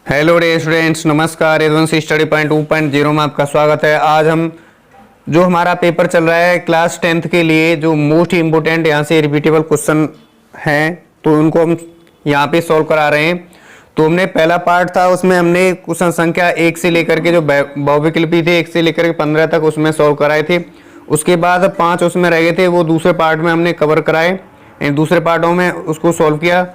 Hello day students, नमस्कार। Advance study point 2.0 में आपका स्वागत है। आज हम जो हमारा पेपर चल रहा है क्लास 10th के लिए, जो मोस्ट इम्पोर्टेंट यहाँ से रिपीटेबल क्वेश्चन हैं, तो उनको हम यहाँ पे सॉल्व करा रहे हैं। तो हमने पहला पार्ट था, उसमें हमने क्वेश्चन संख्या 1 से लेकर के जो बहुविकल्पी थे 1 से लेकर के 15 तक उसमें सॉल्व कराए थे। उसके बाद 5 उसमें रह गए थे, वो दूसरे पार्ट में हमने कवर कराए, दूसरे पार्टों में उसको सॉल्व किया।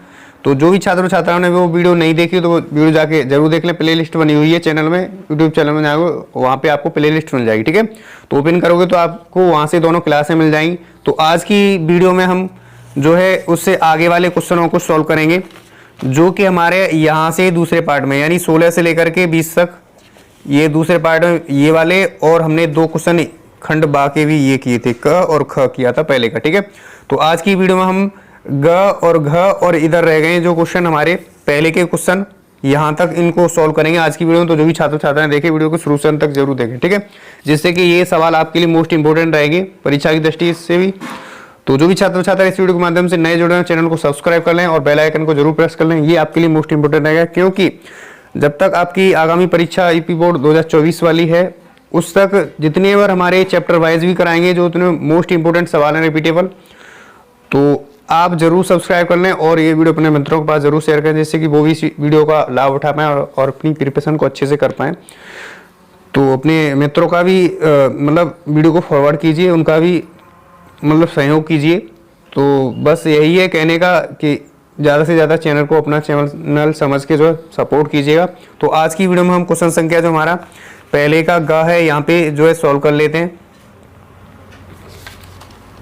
तो जो भी छात्रों छात्राओं ने वो वीडियो नहीं देखी तो वो वीडियो जाके जरूर देख लें। प्लेलिस्ट बनी हुई है चैनल में, यूट्यूब चैनल में जाओगे वहाँ पे आपको प्लेलिस्ट मिल जाएगी, ठीक है। तो ओपन करोगे तो आपको वहाँ से दोनों क्लासें मिल जाएंगी। तो आज की वीडियो में हम जो है उससे आगे वाले क्वेश्चनों को सॉल्व करेंगे, जो कि हमारे यहाँ से दूसरे पार्ट में यानी 16 से लेकर के 20 तक ये दूसरे पार्ट में ये वाले, और हमने 2 क्वेश्चन खंड बा के भी ये किए थे, क और ख किया था पहले का, ठीक है। तो आज की वीडियो में हम ग और घ और इधर रह गए जो क्वेश्चन हमारे पहले के क्वेश्चन, यहाँ तक इनको सॉल्व करेंगे आज की वीडियो में। तो जो भी छात्र छात्रा ने देखे वीडियो को शुरू से अंत तक जरूर देखें, ठीक है, जिससे कि ये सवाल आपके लिए मोस्ट इंपोर्टेंट रहेंगे परीक्षा की दृष्टि से भी। तो जो भी छात्र छात्रा इस वीडियो के माध्यम से नए जुड़े हैं, चैनल को सब्सक्राइब कर लें और बेल आइकन को जरूर प्रेस कर लें। ये आपके लिए मोस्ट इंपोर्टेंट रहेगा, क्योंकि जब तक आपकी आगामी परीक्षा यूपी बोर्ड 2024 वाली है, उस तक जितने बार हमारे चैप्टर वाइज भी कराएंगे, जो उतने मोस्ट इंपोर्टेंट सवाल हैं रिपीटेबल, तो आप जरूर सब्सक्राइब कर लें और ये वीडियो अपने मित्रों के पास जरूर शेयर करें, जिससे कि वो भी इस वीडियो का लाभ उठा पाएँ और अपनी प्रिपरेशन को अच्छे से कर पाएँ। तो अपने मित्रों का भी मतलब वीडियो को फॉरवर्ड कीजिए, उनका भी मतलब सहयोग कीजिए। तो बस यही है कहने का कि ज़्यादा से ज़्यादा चैनल को अपना चैनल समझ के जो है सपोर्ट कीजिएगा। तो आज की वीडियो में हम क्वेश्चन संख्या जो हमारा पहले का ग है यहाँ पे जो है सॉल्व कर लेते हैं।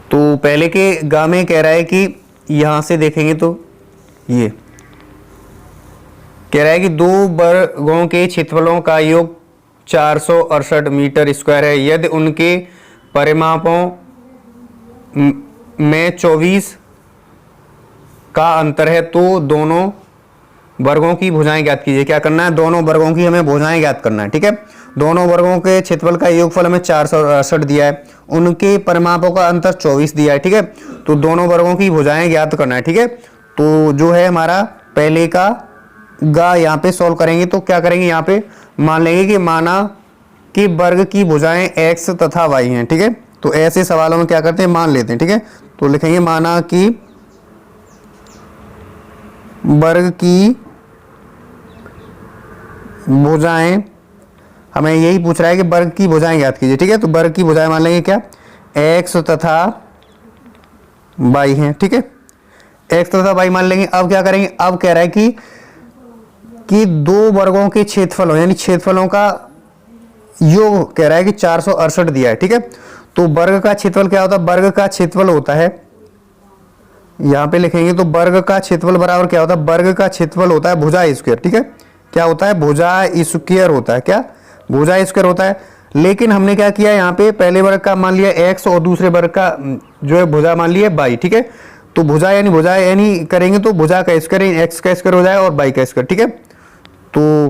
तो पहले के गा में कह रहा है कि यहां से देखेंगे तो ये कह रहा है कि 2 वर्गों के क्षेत्रफलों का योग 468 मीटर स्क्वायर है। यदि उनके परिमापों में 24 का अंतर है तो दोनों वर्गों की भुजाएं ज्ञात कीजिए। क्या करना है? दोनों वर्गों की हमें भुजाएं ज्ञात करना है, ठीक है। दोनों वर्गों के क्षेत्रफल का योगफल हमें 468 दिया है, उनके परिमापों का अंतर 24 दिया है, ठीक है। तो दोनों वर्गों की भुजाएं ज्ञात करना है, ठीक है। तो जो है हमारा पहले का गा यहाँ पे सॉल्व करेंगे तो क्या करेंगे, यहाँ पे मान लेंगे कि माना कि वर्ग की भुजाएं x तथा y हैं, ठीक है। तो ऐसे सवालों में क्या करते हैं, मान लेते हैं, ठीक है। तो लिखेंगे माना कि वर्ग की भुजाएं, हमें यही पूछ रहा है कि वर्ग की भुजाएं ज्ञात कीजिए, ठीक है। तो वर्ग की भुजाएं मान लेंगे क्या, x तथा y हैं, ठीक है। x तथा y मान लेंगे। अब क्या करेंगे, अब कह रहा है कि 2 वर्गों के क्षेत्रफलों यानी क्षेत्रफलों का योग कह रहा है कि 468 दिया है, ठीक है। तो वर्ग का क्षेत्रफल क्या होता है, वर्ग का क्षेत्रफल होता है, यहां पे लिखेंगे तो वर्ग का क्षेत्रफल बराबर क्या होता है, वर्ग का क्षेत्रफल होता है भुजा स्क्वायर, ठीक है। क्या होता है, भुजा स्क्वायर होता है, क्या भुजा स्क्वायर होता है। लेकिन हमने क्या किया, यहाँ पे पहले वर्ग का मान लिया x और दूसरे वर्ग का जो है भुजा मान लिया y, ठीक है। तो भुजा यानी करेंगे तो भुजा का स्क्वायर x का स्क्वायर हो जाए और y का स्क्वायर, ठीक है। तो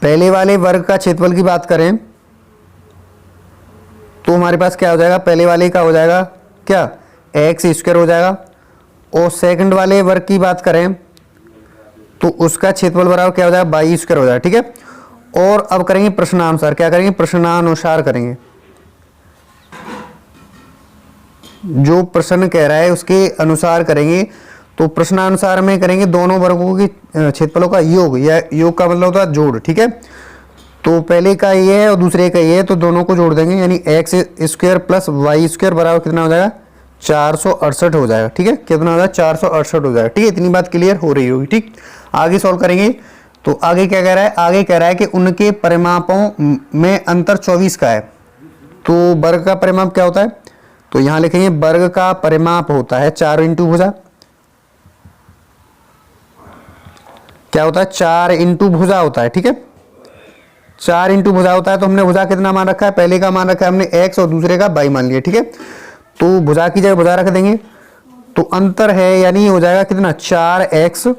पहले वाले वर्ग का क्षेत्रफल की बात करें तो हमारे पास क्या हो जाएगा, पहले वाले का हो जाएगा क्या, x स्क्वायर हो जाएगा। और सेकंड वाले वर्ग की बात करें तो उसका क्षेत्रफल बराबर क्या हो जाएगा, y स्क्वायर हो जाएगा, ठीक है। और अब करेंगे प्रश्नानुसार, क्या करेंगे, प्रश्नानुसार करेंगे। जो प्रश्न कह रहा है उसके अनुसार करेंगे। तो प्रश्नानुसार में करेंगे दोनों वर्गों के क्षेत्रफलों का योग, या योग का मतलब होता है जोड़, ठीक है। तो पहले का ये है और दूसरे का ये है, तो दोनों को जोड़ देंगे, यानी x square plus y square बराबर कितना हो जाएगा, 468 हो जाएगा, ठीक है। कितना हो जाएगा, 468 हो जाएगा, ठीक है। इतनी बात क्लियर हो रही होगी, ठीक। आगे सॉल्व करेंगे तो आगे क्या कह रहा है, आगे कह रहा है कि उनके परिमापों में अंतर 24 का है। तो वर्ग का परिमाप क्या होता है, तो यहां लिखेंगे वर्ग का परिमाप होता है 4 इंटू भुजा, क्या होता है, 4 इंटू भुजा होता है, ठीक है। 4 इंटू भुजा होता है। तो हमने भुजा कितना मान रखा है, पहले का मान रखा है हमने x और दूसरे का y मान लिया, ठीक है। तो भुजा की जगह भुजा रख देंगे, तो अंतर है यानी हो जाएगा कितना, 4x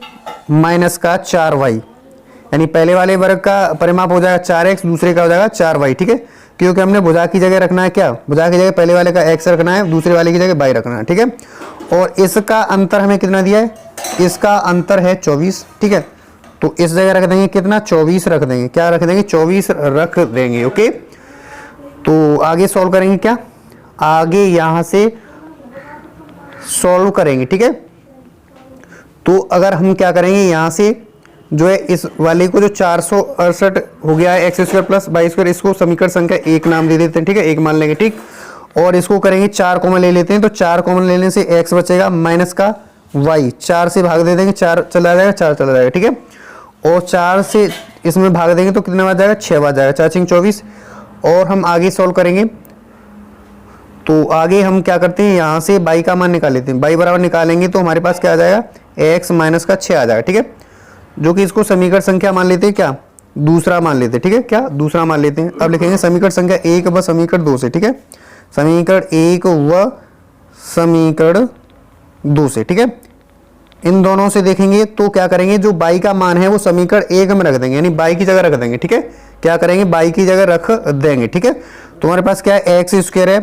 माइनस का 4y, यानी पहले वाले वर्ग का परिमाप हो जाएगा 4x, दूसरे का हो जाएगा 4y, ठीक है। क्योंकि हमने भुजा की जगह रखना है क्या, भुजा की जगह पहले वाले का x रखना है, दूसरे वाले की जगह y रखना है, ठीक है। और इसका अंतर हमें कितना दिया है, इसका अंतर है 24, ठीक है। तो इस जगह रख देंगे कितना, 24 रख देंगे। क्या रख देंगे, 24 रख देंगे। ओके, तो आगे सॉल्व करेंगे क्या, आगे यहां से सॉल्व करेंगे। ठीक है, तो अगर हम क्या करेंगे, यहां से जो है इस वाले को जो 468 हो गया है X square plus Y square, इसको समीकरण संख्या 1 नाम दे देते हैं। ठीक है, 1 मान लेंगे। ठीक, और इसको करेंगे 4 कॉमन ले लेते हैं, तो 4 कॉमन लेने से x बचेगा माइनस का y, 4 से भाग दे देंगे, 4 चला जाएगा, 4 चला जाएगा। ठीक है, और 4 से इसमें भाग देंगे तो कितना बच जाएगा, 6 बच जाएगा, 4 6 24। और हम आगे सॉल्व करेंगे, तो आगे हम क्या करते हैं, यहाँ से y का मान निकाल लेते हैं। y बराबर निकालेंगे तो हमारे पास क्या आ जाएगा, x माइनस का 6 आ जाएगा। ठीक है, जो कि इसको समीकरण संख्या मान लेते हैं, क्या दूसरा मान लेते हैं। ठीक है, क्या दूसरा मान लेते हैं। अब लिखेंगे समीकरण संख्या 1 व समीकरण 2 से। ठीक है, समीकरण 1 व समीकरण 2 से। ठीक है, इन दोनों से देखेंगे तो क्या करेंगे, जो y का मान है वो समीकरण 1 में रख देंगे, यानी y की जगह रख देंगे। ठीक है, क्या करेंगे, y की जगह रख देंगे। ठीक है, तो हमारे पास क्या है, एक्स स्क्वायर है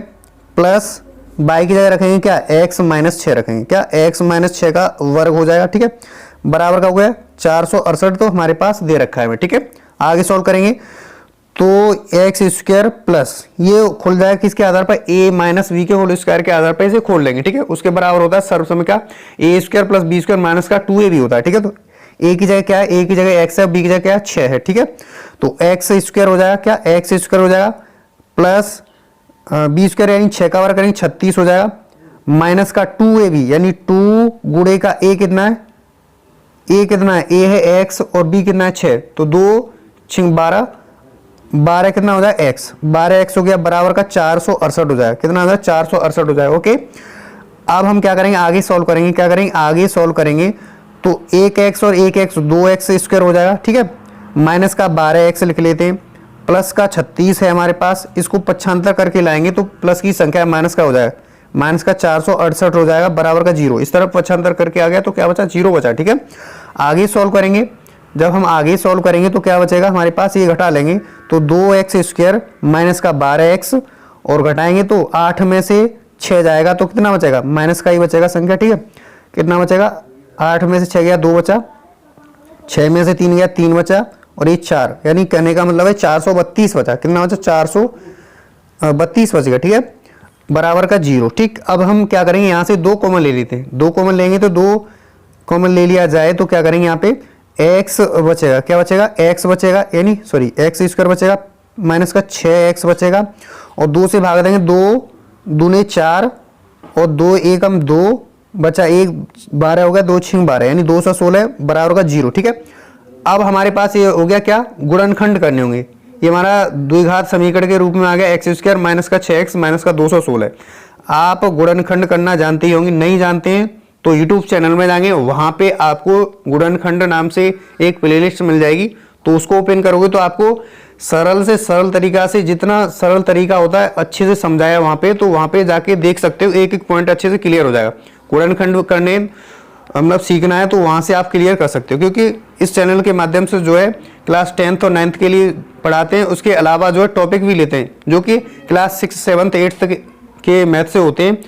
प्लस y की जगह रखेंगे क्या, x माइनस 6 रखेंगे। क्या, x माइनस 6 का वर्ग हो जाएगा। ठीक है, बराबर का हो गया 468, तो हमारे पास दे रखा है। ठीक है, आगे सॉल्व करेंगे तो एक्स स्क्वायर प्लस ये खुल जाएगा किसके आधार पर, a माइनस बी के होल स्क्वायर के आधार पर इसे खोल लेंगे। ठीक है, उसके बराबर होता है सर्वसम्य का a square plus B square minus का 2ab होता है। ठीक है, तो a की जगह क्या है, a की जगह x है, b की जगह क्या है, 6 है। ठीक है, तो x स्क्वायर हो जाएगा, क्या x स्क्वायर हो जाएगा प्लस बी स्क्वायर यानी 6 का वर्ग करेंगे 36 हो जाएगा, माइनस का 2ab यानी 2 गुणे का a कितना है, a कितना है, a है x और b कितना है 6, तो 2 6 12, 12 कितना हो जाए x, 12x हो गया बराबर का 468 हो जाएगा। कितना हो जाए, 468 हो जाएगा। ओके, अब हम क्या करेंगे, आगे सॉल्व करेंगे। क्या करेंगे, आगे सॉल्व करेंगे तो 1x और 1x 2x स्क्वायर हो जाएगा। ठीक है, माइनस का 12x लिख लेते हैं, प्लस का 36 है हमारे पास, इसको पक्षांतर करके लाएंगे तो प्लस की संख्या माइनस का हो जाएगा, माइनस का 468 हो जाएगा बराबर का 0। इस तरफ पक्षांतर करके आ गया तो क्या बचा, 0 बचा। ठीक है, आगे सॉल्व करेंगे, जब हम आगे सॉल्व करेंगे तो क्या बचेगा हमारे पास, ये घटा लेंगे तो 2x स्क्वायर माइनस का 12x और घटाएंगे तो 8 में से 6 जाएगा तो कितना बचेगा, माइनस का ही बचेगा संख्या। ठीक है, कितना बचेगा, 8 में से 6 गया 2 बचा, 6 में से 3 गया 3 बचा और ये 4, यानी कहने का मतलब है 432 बचा। कितना बचा, 432 बचेगा। ठीक है, बराबर का 0। ठीक, अब हम क्या करेंगे, यहाँ से 2 कॉमन ले लेते हैं, 2 कॉमन लेंगे तो 2 कॉमन ले लिया जाए तो क्या करेंगे, यहाँ पे x बचेगा, क्या बचेगा, x बचेगा, यानी सॉरी x स्क्वायर बचेगा माइनस का 6x बचेगा और 2 से भाग देंगे, 2 दूने 4 और 2 एकम 2 बचा 1 12 हो गया, 2 6 12 यानी 216 बराबर का 0। ठीक है, अब हमारे पास ये हो गया क्या, गुणनखंड करने होंगे। ये हमारा द्विघात समीकरण के रूप में आ गया एक्स स्क्वायर माइनस का 6x माइनस का 216। आप गुणनखंड करना जानते ही होंगे, नहीं जानते हैं तो YouTube चैनल में जाएंगे, वहां पे आपको गुणनखंड नाम से एक प्लेलिस्ट मिल जाएगी, तो उसको ओपन करोगे तो आपको सरल से सरल तरीका से, जितना सरल तरीका होता है अच्छे से समझाया वहां पे, तो वहां पे जाके देख सकते हो, एक एक पॉइंट अच्छे से क्लियर हो जाएगा। गुणनखंड करने मतलब सीखना है तो वहां से आप क्लियर कर सकते हो, क्योंकि इस चैनल के माध्यम से जो है क्लास 10th और 9th के लिए पढ़ाते हैं, उसके अलावा जो है टॉपिक भी लेते हैं जो कि क्लास 6th 7th 8th के मैथ से होते हैं,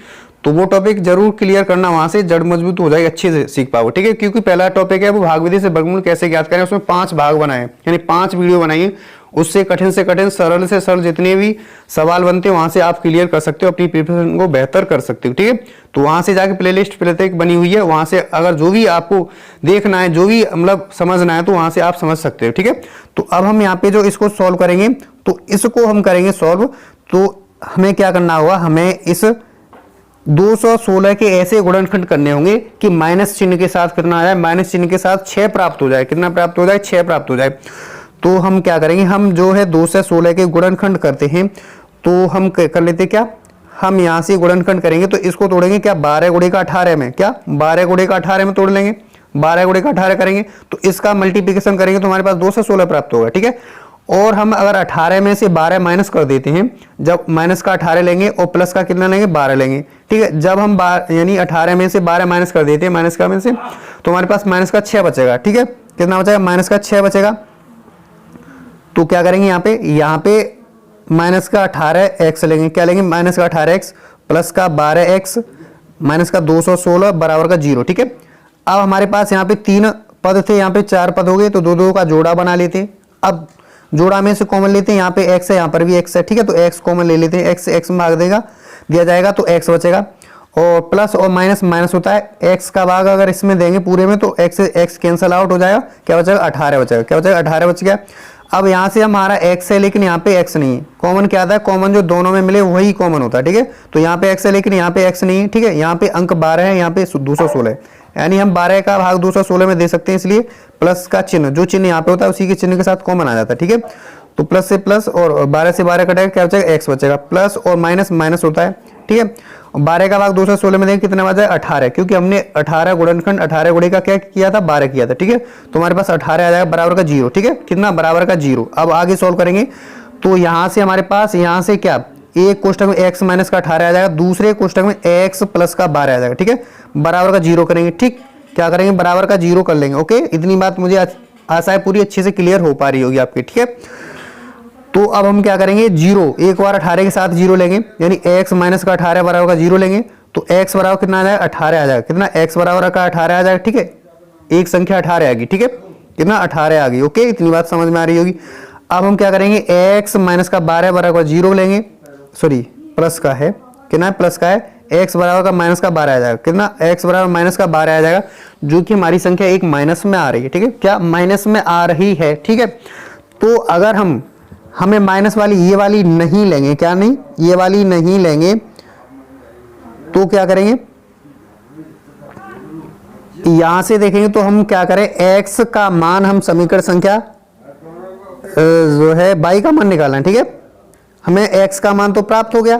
तो वो टॉपिक जरूर क्लियर करना, वहां से जड़ मजबूत हो जाएगी, अच्छे से सीख पाओगे। ठीक है, क्योंकि पहला टॉपिक है वो भाग विधि से वर्गमूल कैसे ज्ञात करें, उसमें 5 भाग बनाए, यानी 5 वीडियो बनाइए, उससे कठिन से कठिन सरल से सरल जितने भी सवाल बनते हैं वहां से आप क्लियर कर सकते हो, अपनी प्रिपरेशन को बेहतर कर सकते हो। ठीक है, तो वहां से जाके प्लेलिस्ट प्रत्येक बनी हुई है, वहां से अगर जो भी आपको देखना है, जो भी मतलब समझना है, तो वहां से आप समझ सकते हो। ठीक है, तो अब हम यहाँ पे जो इसको सॉल्व करेंगे, तो इसको हम करेंगे सॉल्व, तो हमें क्या करना होगा, हमें इस 216 के ऐसे गुणनखंड करने होंगे कि माइनस चिन्ह के साथ कितना आ जाए, माइनस चिन्ह के साथ 6 प्राप्त हो जाए। कितना प्राप्त हो जाए, 6 प्राप्त हो जाए। तो हम क्या करेंगे, हम जो है 2 से 16 के गुणनखंड करते हैं, तो हम कर लेते क्या, हम यहाँ से गुणनखंड करेंगे तो इसको तोड़ेंगे क्या, 12 गुणे का 18 में, क्या 12 गुणे का 18 में तोड़ लेंगे, 12 गुणे का 18 करेंगे तो इसका मल्टीप्लिकेशन करेंगे तो हमारे पास 2 से 16 प्राप्त होगा। ठीक है, और हम अगर 18 में से 12 माइनस कर देते हैं, जब माइनस का 18 लेंगे और प्लस का कितना लेंगे, 12 लेंगे। ठीक है, जब हम यानी 18 में से 12 माइनस कर देते हैं, माइनस का में से, तो हमारे पास माइनस का 6 बचेगा। ठीक है, कितना बचेगा, माइनस का 6 बचेगा। तो क्या करेंगे, यहाँ पे माइनस का 18x लेंगे, क्या लेंगे, माइनस का 18x प्लस का 12x माइनस का 216 बराबर का 0। ठीक है, अब हमारे पास यहाँ पे 3 पद थे, यहाँ पे 4 पद हो गए, तो 2 2 का जोड़ा बना लेते। अब जोड़ा में से कॉमन लेते हैं, यहाँ पे x है, यहाँ पर भी x है, ठीक है, तो x कॉमन ले लेते हैं, x से x में भाग दिया जाएगा तो x बचेगा, और प्लस और माइनस माइनस होता है, x का भाग अगर इसमें देंगे पूरे में तो x से x कैंसिल आउट हो जाएगा, क्या बचेगा 18 बचेगा, क्या बचेगा 18 बच गया। अब यहाँ से हमारा x है लेकिन यहाँ पे x नहीं है, कॉमन क्या आता है, कॉमन जो दोनों में मिले वही कॉमन होता है, ठीक है, तो यहाँ पे x है लेकिन यहाँ पे x नहीं है, ठीक है, यहाँ पे अंक 12 है, यहाँ पे 216 है, यानी हम 12 का भाग 216 में दे सकते हैं, इसलिए प्लस का चिन्ह, जो चिन्ह यहाँ पे होता है उसी के चिन्ह के साथ कॉमन आ जाता है, ठीक है, तो प्लस से प्लस और 12 से 12 कटेगा, क्या बचेगा x बचेगा, प्लस और माइनस माइनस होता है, ठीक है, 12 का भाग 216 में देंगे कितना बचा है 18, क्योंकि हमने 18 गुणनखंड 18 गुणे का क्या किया था 12 किया था, ठीक है, तो हमारे पास 18 आ जाएगा बराबर का 0, ठीक है, कितना बराबर का 0। अब आगे सॉल्व करेंगे तो यहाँ से हमारे पास यहाँ से क्या, एक कोष्टक में x माइनस का 18 आ जाएगा, दूसरे कोष्टक में x प्लस का 12 आ जाएगा, ठीक है, बराबर का 0 करेंगे, ठीक, क्या करेंगे बराबर का 0 कर लेंगे, ओके, इतनी बात मुझे आशा है पूरी अच्छे से क्लियर हो पा रही होगी आपकी, ठीक है। तो अब हम क्या करेंगे, 0 एक बार 18 के साथ 0 लेंगे, यानी x माइनस का 18 बराबर का 0 लेंगे, तो x बराबर कितना आ जाएगा 18 आ जाएगा, कितना x बराबर का 18 आ जाएगा, ठीक है, एक संख्या 18 आएगी, ठीक है, कितना 18 आ गई, ओके, इतनी बात समझ में आ रही होगी। अब हम क्या करेंगे, x माइनस का 12 बराबर का 0 लेंगे, सॉरी प्लस का है, कितना प्लस का है, x बराबर का माइनस का 12 आ जाएगा, कितना x बराबर माइनस का 12 आ जाएगा, जो कि हमारी संख्या एक माइनस में आ रही है, ठीक है, क्या माइनस में आ रही है, ठीक है। तो अगर हमें माइनस वाली ये वाली नहीं लेंगे, क्या नहीं, ये वाली नहीं लेंगे, तो क्या करेंगे, यहां से देखेंगे तो हम क्या करें, x का मान हम समीकरण संख्या जो है y का मान निकालना है, ठीक है, हमें x का मान तो प्राप्त हो गया,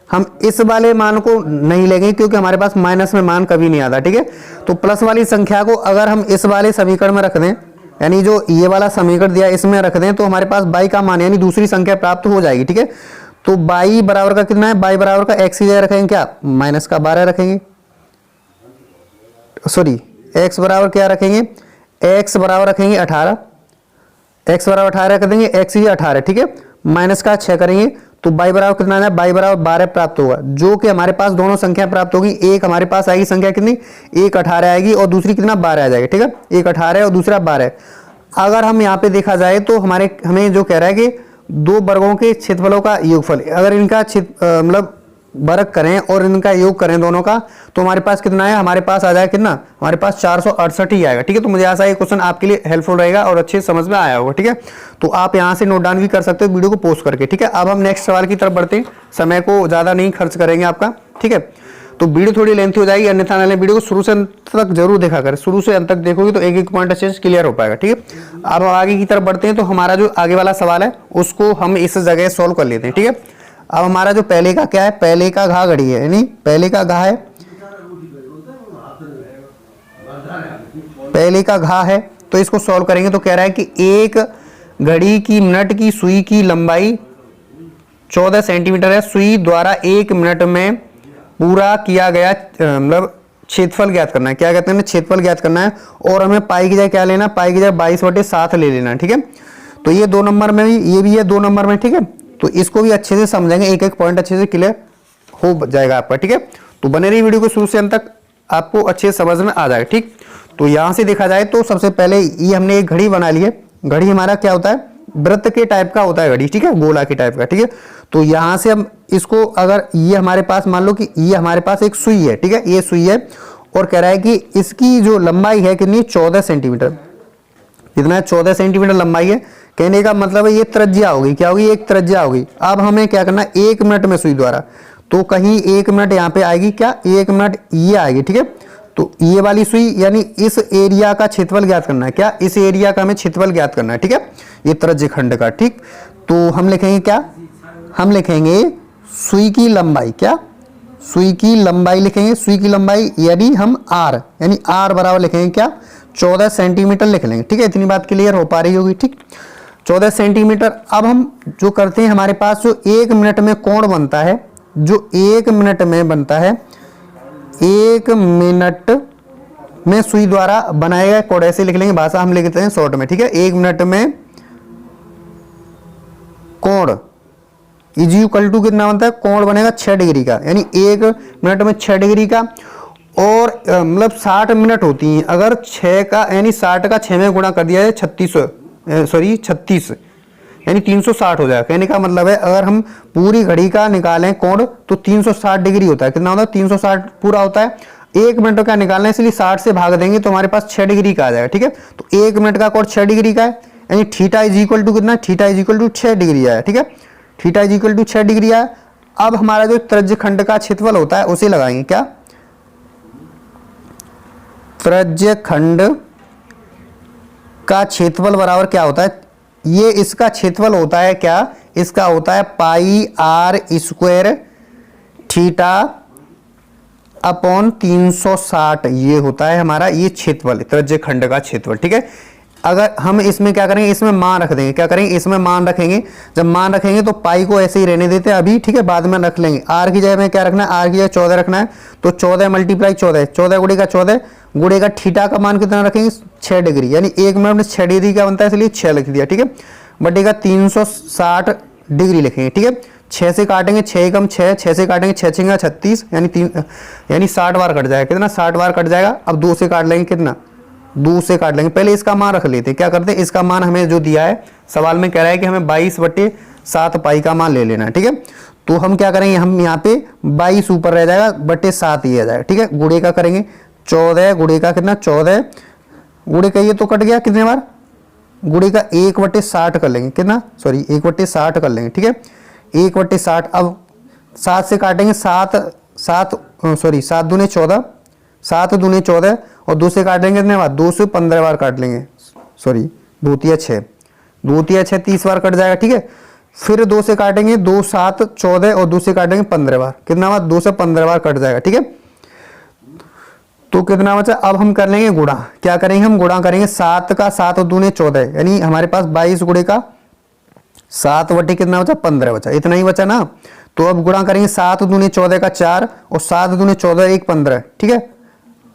हम इस वाले मान को नहीं लेंगे क्योंकि हमारे पास माइनस में मान कभी नहीं आता, ठीक है, तो प्लस वाली संख्या को अगर हम इस वाले समीकरण में रख दें, यानी जो ये वाला समीकरण दिया इसमें रख दें, तो हमारे पास y का मान यानी दूसरी संख्या प्राप्त हो जाएगी, ठीक है, तो y बराबर का कितना है, y बराबर का x की जगह रखेंगे क्या, माइनस का 12 रखेंगे, सॉरी x बराबर क्या रखेंगे, x बराबर रखेंगे 18, x बराबर 18 कर देंगे, x की 18, ठीक है, माइनस का 6 करेंगे, तो y बराबर कितना है, y बराबर 12 प्राप्त होगा, जो कि हमारे पास दोनों संख्या प्राप्त होगी, एक हमारे पास आएगी संख्या कितनी, एक 18 आएगी और दूसरी कितना 12 आ जाएगी, ठीक है, एक 18 और दूसरा 12। अगर हम यहाँ पे देखा जाए तो हमें जो कह रहा है कि दो वर्गों के क्षेत्रफलों का योगफल, अगर इनका मतलब वर्ग करें और इनका योग करें दोनों का, तो हमारे पास कितना है, हमारे पास आ जाएगा कितना, हमारे पास 468 ही आएगा, ठीक है, तो मुझे आशा है ये क्वेश्चन आपके लिए हेल्पफुल रहेगा और अच्छे समझ में आया होगा, ठीक है, तो आप यहाँ से नोट डाउन भी कर सकते हो वीडियो को पोस्ट करके, ठीक है। अब हम नेक्स्ट सवाल की तरफ बढ़ते हैं, समय को ज्यादा नहीं खर्च करेंगे आपका, ठीक है, तो वीडियो थोड़ी लेंथी हो जाएगी, अन्यथा वाले वीडियो को शुरू से अंत तक जरूर देखा करें, शुरू से अंत तक देखोगे तो एक एक पॉइंट अच्छे से क्लियर हो पाएगा, ठीक है। अब आगे की तरफ बढ़ते हैं, तो हमारा जो आगे वाला सवाल है उसको हम इस जगह सॉल्व कर लेते हैं, ठीक है। अब हमारा जो पहले का क्या है, पहले का घा घड़ी है, यानी पहले का घा है, पहले का घा है, तो इसको सॉल्व करेंगे तो कह रहा है कि एक घड़ी की मिनट की सुई की लंबाई 14 सेंटीमीटर है, सुई द्वारा 1 मिनट में पूरा किया गया मतलब क्षेत्रफल ज्ञात करना है, क्या कहते हैं, क्षेत्रफल ज्ञात करना है, और हमें पाई की जगह क्या लेना, पाई की जगह 22/7 ले लेना है, ठीक है। तो ये 2 नंबर में भी, ये भी है 2 नंबर में, ठीक है, तो इसको भी अच्छे से समझेंगे, एक एक पॉइंट अच्छे से क्लियर हो जाएगा आपका, ठीक है। तो बने रही वीडियो को शुरू से अंत तक, आपको अच्छे से समझ में आ जाएगा, ठीक। तो यहां से देखा जाए तो सबसे पहले ये हमने एक घड़ी बना ली है, घड़ी हमारा क्या होता है, वृत्त के टाइप का होता है घड़ी, ठीक है, गोला के टाइप का, ठीक है। तो यहां से हम इसको, अगर ये हमारे पास मान लो कि ये हमारे पास एक सुई है, ठीक है, ये सुई है, और कह रहा है कि इसकी जो लंबाई है कितनी, 14 सेंटीमीटर, कितना है, 14 सेंटीमीटर लंबाई है, कहने का मतलब है ये त्रिज्या होगी, क्या होगी, एक त्रिज्या होगी। अब हमें क्या करना है, 1 मिनट में सुई द्वारा, तो कहीं 1 मिनट यहाँ पे आएगी, क्या 1 मिनट ये आएगी, ठीक है। तो ये वाली सुई यानी इस एरिया का क्षेत्रफल ज्ञात करना है, क्या इस एरिया का हमें क्षेत्रफल ज्ञात करना है, ठीक है, ये त्रिज्य खंड का, ठीक। तो हम लिखेंगे क्या, हम लिखेंगे सुई की लंबाई, क्या सुई की लंबाई लिखेंगे, सुई की लंबाई यानी हम r, यानी r बराबर लिखेंगे क्या, 14 सेंटीमीटर लिख लेंगे, ठीक है, इतनी बात क्लियर हो पा रही होगी, ठीक, 14 सेंटीमीटर। अब हम जो करते हैं, हमारे पास जो 1 मिनट में कोण बनता है, जो 1 मिनट में बनता है, 1 मिनट में सुई द्वारा बनाए गए कोण, ऐसे लिख लेंगे, भाषा हम लिखते हैं शॉर्ट में, ठीक है, 1 मिनट में कोण इज इक्वल टू कितना बनता है, कोण बनेगा 6 डिग्री का, यानी 1 मिनट में 6 डिग्री का, और मतलब 60 मिनट होती हैं। अगर 6 का यानी 60 का 6 में गुणा कर दिया जाए 36 यानी 360 हो जाएगा। कहने का मतलब है अगर हम पूरी घड़ी का निकालें कोण तो 360 डिग्री होता है। कितना होता है? 360 पूरा होता है। 1 मिनट का निकालना है, इसलिए 60 से भाग देंगे तो हमारे पास 6 डिग्री का आ जाएगा। ठीक है, तो 1 मिनट का कोण 6 डिग्री का है, यानी थीटा इज इक्वल टू कितना? Theta is equal to 6 degree आया। ठीक है, theta is equal to 6 degree आया। अब हमारा जो त्रिज्यखंड का क्षेत्रफल होता है उसे लगाएंगे। क्या? त्रिज्यखंड का क्षेत्रफल बराबर क्या होता है? ये इसका क्षेत्रफल होता है क्या? इसका होता है पाई आर स्क्वायर थीटा अपॉन 360। ये होता है हमारा ये क्षेत्रफल, त्रिज्यखंड का क्षेत्रफल। ठीक है, अगर हम इसमें क्या करेंगे? इसमें मान रख देंगे। क्या करेंगे? इसमें मान रखेंगे। जब मान रखेंगे तो पाई को ऐसे ही रहने देते हैं अभी। ठीक है, बाद में रख लेंगे। आर की जगह में क्या रखना है? आर की जगह 14 रखना है। तो 14 मल्टीप्लाई 14, 14 गुणे का 14 गुणे का थीटा का मान कितना रखेंगे? 6 डिग्री, यानी 1 मिनट में 6 डिग्री क्या बनता है, इसलिए 6 लिख दिया। ठीक है, बटेगा 360 डिग्री लिखेंगे। ठीक है, 6 से काटेंगे, 6 कम 6, 6 से काटेंगे 6 6 36, यानी 60 बार कट जाएगा। कितना? 60 बार कट जाएगा। अब 2 से काट लेंगे, कितना? 2 से काट लेंगे। पहले इसका मान रख लेते हैं। क्या करते हैं? इसका मान हमें जो दिया है सवाल में कह रहा है कि हमें 22/7 पाई का मान ले लेना है। ठीक है, तो हम क्या करेंगे? हम यहाँ पे 22 ऊपर रह जाएगा, बटे 7 ही आ जाएगा। ठीक है, गुणे का करेंगे 14 गुणे का कितना? 14 गुणे का ये तो कट गया कितने बार? गुणे का 1/60 कर लेंगे। कितना? सॉरी 1/60 कर लेंगे। ठीक है, 1/60। अब 7 से काटेंगे, 7 दूने 14, 7 दूने 14 और 2 से काटेंगे कितने बार? 2 से 15 बार काट लेंगे। सॉरी 2 तिया 6, 2 तिया 6 30 बार कट जाएगा। ठीक है, फिर 2 से काटेंगे, 2 7 14 और 2 से काटेंगे 15 बार। कितना बार? 2 से 15 बार कट जाएगा। ठीक है, तो कितना बचा? अब हम कर लेंगे गुणा। क्या करेंगे? हम गुणा करेंगे 7 का 7 दूने 14, यानी हमारे पास 22 गुणे का 7 बटे कितना बचा? 15 बचा। इतना ही बचा ना। तो अब गुणा करेंगे 7 दूने 14 का 4 और 7 दूने 14 1 15। ठीक है,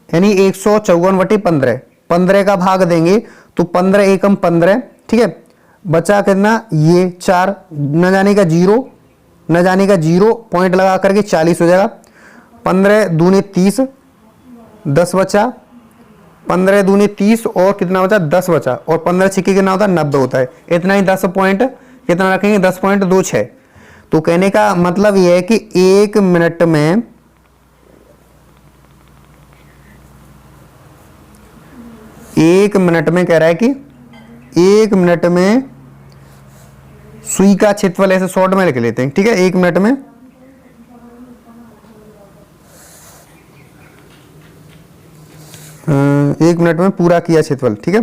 यानी 154/15। 15 का भाग देंगे तो 15 एकम 15। ठीक है, बचा कितना? ये 4, न जाने का 0, न जाने का 0 पॉइंट लगा करके 40 हो जाएगा। 15 दूने 30, 10 बचा। 15 दूने 30 और कितना बचा? 10 बचा। और 15 छिक्के कितना होता है? 90 होता है। इतना ही 10 पॉइंट कितना रखेंगे? 10.26। तो कहने का मतलब यह है कि 1 मिनट में कह रहा है कि 1 मिनट में सुई का क्षेत्रफल, ऐसे शॉर्ट में लिख लेते हैं। ठीक है, 1 मिनट में पूरा किया क्षेत्रफल। ठीक है,